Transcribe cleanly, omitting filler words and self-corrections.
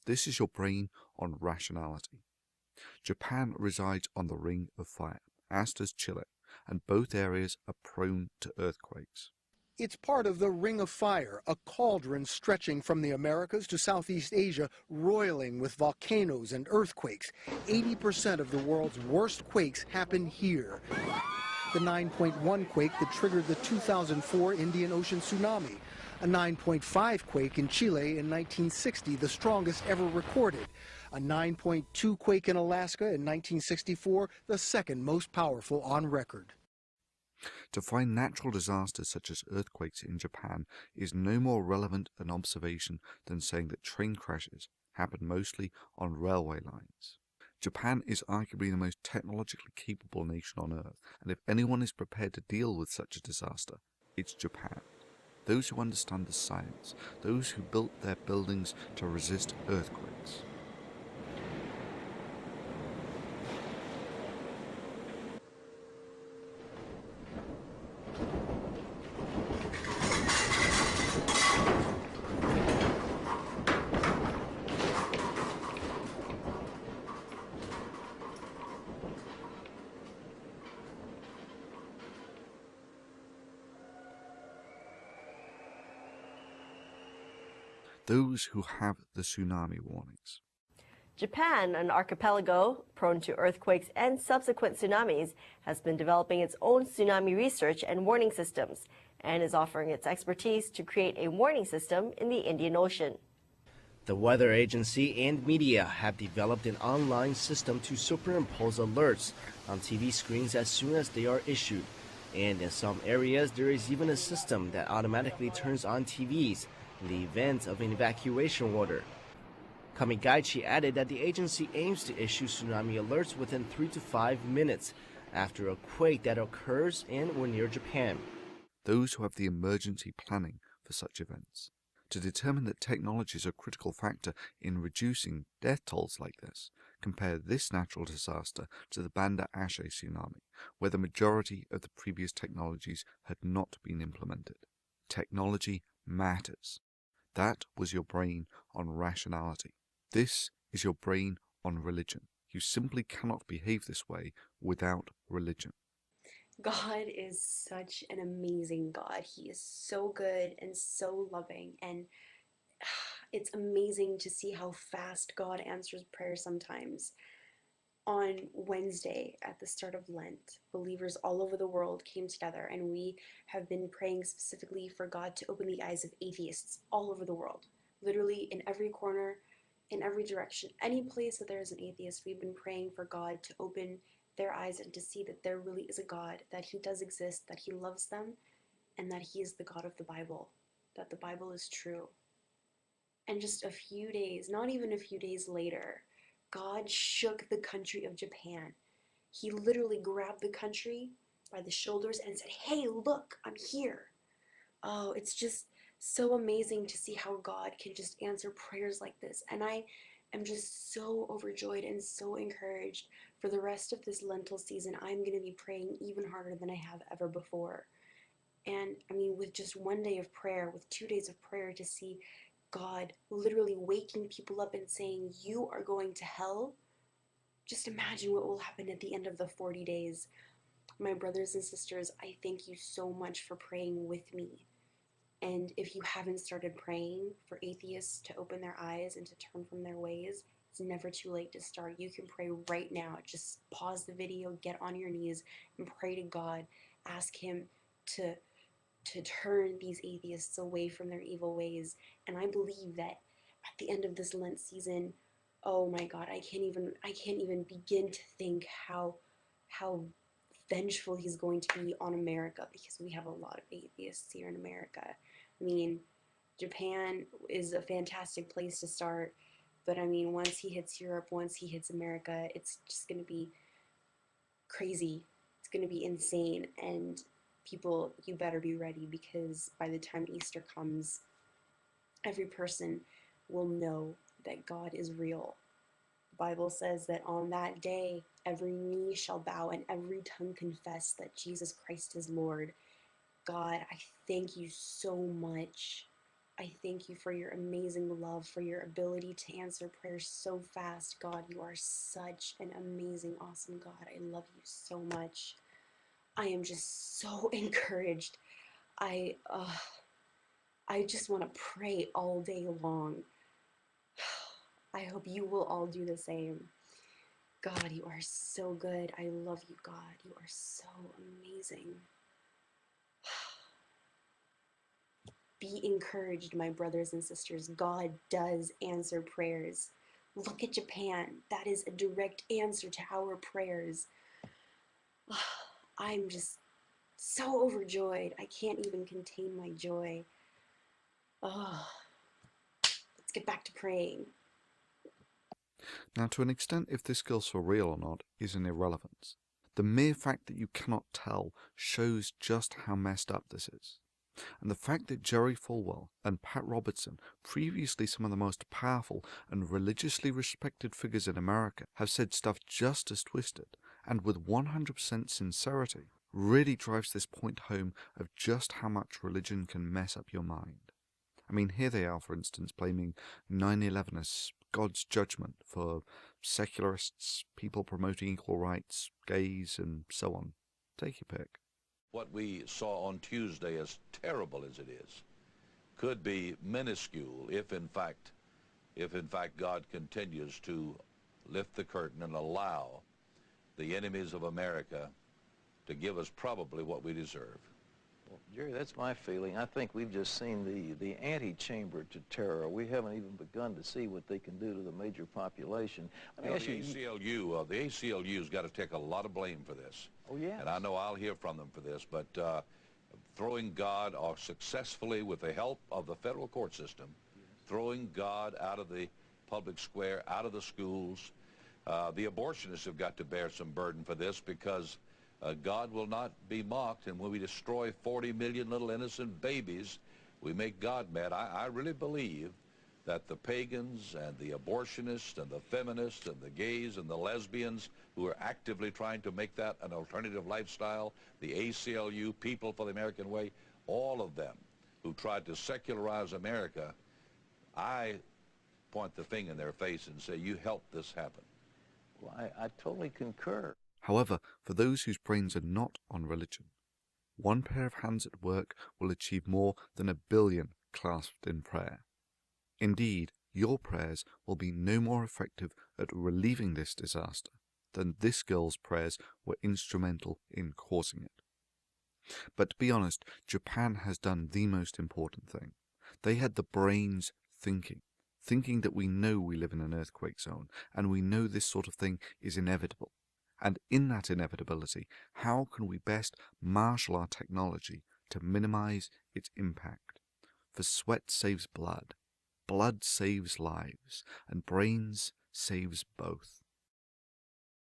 This is your brain on rationality. Japan resides on the Ring of Fire, as does Chile, and both areas are prone to earthquakes. It's part of the Ring of Fire, a cauldron stretching from the Americas to Southeast Asia, roiling with volcanoes and earthquakes. 80% of the world's worst quakes happen here. The 9.1 quake that triggered the 2004 Indian Ocean tsunami, a 9.5 quake in Chile in 1960, the strongest ever recorded, a 9.2 quake in Alaska in 1964, the second most powerful on record. To find natural disasters such as earthquakes in Japan is no more relevant an observation than saying that train crashes happen mostly on railway lines. Japan is arguably the most technologically capable nation on earth, and if anyone is prepared to deal with such a disaster, it's Japan. Those who understand the science, those who built their buildings to resist earthquakes. Those who have the tsunami warnings. Japan, an archipelago prone to earthquakes and subsequent tsunamis, has been developing its own tsunami research and warning systems, and is offering its expertise to create a warning system in the Indian Ocean. The weather agency and media have developed an online system to superimpose alerts on TV screens as soon as they are issued. And in some areas, there is even a system that automatically turns on TVs in the event of an evacuation order. Kamigaichi added that the agency aims to issue tsunami alerts within 3 to 5 minutes after a quake that occurs in or near Japan. Those who have the emergency planning for such events. To determine that technology is a critical factor in reducing death tolls like this, compare this natural disaster to the Banda Aceh tsunami, where the majority of the previous technologies had not been implemented. Technology matters. That was your brain on rationality. This is your brain on religion. You simply cannot behave this way without religion. God is such an amazing God. He is so good and so loving, and it's amazing to see how fast God answers prayer sometimes. On Wednesday, at the start of Lent, believers all over the world came together, and we have been praying specifically for God to open the eyes of atheists all over the world. Literally in every corner, in every direction, any place that there is an atheist, we've been praying for God to open their eyes and to see that there really is a God, that He does exist, that He loves them, and that He is the God of the Bible, that the Bible is true. And just a few days, not even a few days later, God shook the country of Japan. He literally grabbed the country by the shoulders and said, "Hey, look, I'm here." Oh, it's just so amazing to see how God can just answer prayers like this. And I am just so overjoyed and so encouraged for the rest of this lentil season. I'm going to be praying even harder than I have ever before. And I mean, with just one day of prayer, with 2 days of prayer, to see God literally waking people up and saying, "You are going to hell." Just imagine what will happen at the end of the 40 days. My brothers and sisters, I thank you so much for praying with me. And if you haven't started praying for atheists to open their eyes and to turn from their ways, it's never too late to start. You can pray right now. Just pause the video, get on your knees, and pray to God. Ask Him to turn these atheists away from their evil ways. And I believe that at the end of this Lent season, oh my God, I can't even begin to think how vengeful He's going to be on America, because we have a lot of atheists here in America. I mean, Japan is a fantastic place to start, but I mean, once he hits Europe, once he hits America, it's just going to be crazy. It's going to be insane, and people, you better be ready, because by the time Easter comes, every person will know that God is real. The Bible says that on that day, every knee shall bow and every tongue confess that Jesus Christ is Lord. God, I thank you so much I thank you for your amazing love, for your ability to answer prayers so fast. God, you are such an amazing, awesome God. I love you so much. I am just so encouraged. I, uh, I just want to pray all day long. I hope you will all do the same. God, you are so good. I love you, God. You are so amazing. Be encouraged, my brothers and sisters. God does answer prayers. Look at Japan. That is a direct answer to our prayers. I'm just so overjoyed. I can't even contain my joy. Oh, let's get back to praying. Now, to an extent, if this girl's for real or not is an irrelevance. The mere fact that you cannot tell shows just how messed up this is. And the fact that Jerry Falwell and Pat Robertson, previously some of the most powerful and religiously respected figures in America, have said stuff just as twisted, and with 100% sincerity, really drives this point home of just how much religion can mess up your mind. I mean, here they are, for instance, blaming 9/11 as God's judgment for secularists, people promoting equal rights, gays, and so on. Take your pick. What we saw on Tuesday, as terrible as it is, could be minuscule if in fact God continues to lift the curtain and allow the enemies of America to give us probably what we deserve. Well, Jerry, that's my feeling. I think we've just seen the antechamber to terror. We haven't even begun to see what they can do to the major population. Let me ask you, The ACLU's got to take a lot of blame for this. oh yeah, And I know I'll hear from them for this, but throwing God, or successfully with the help of the federal court system, throwing God out of the public square, out of the schools. The abortionists have got to bear some burden for this, because God will not be mocked, and when we destroy 40 million little innocent babies, we make God mad. I really believe that the pagans and the abortionists and the feminists and the gays and the lesbians who are actively trying to make that an alternative lifestyle, the ACLU, People for the American Way, all of them who tried to secularize America, I point the finger in their face and say, you helped this happen. well, I totally concur. However, for those whose brains are not on religion, one pair of hands at work will achieve more than 1 billion clasped in prayer. Indeed, your prayers will be no more effective at relieving this disaster than this girl's prayers were instrumental in causing it. But to be honest, Japan has done the most important thing. They had the brains thinking that we know we live in an earthquake zone, and we know this sort of thing is inevitable. And in that inevitability, how can we best marshal our technology to minimize its impact? For sweat saves blood, blood saves lives, and brains saves both.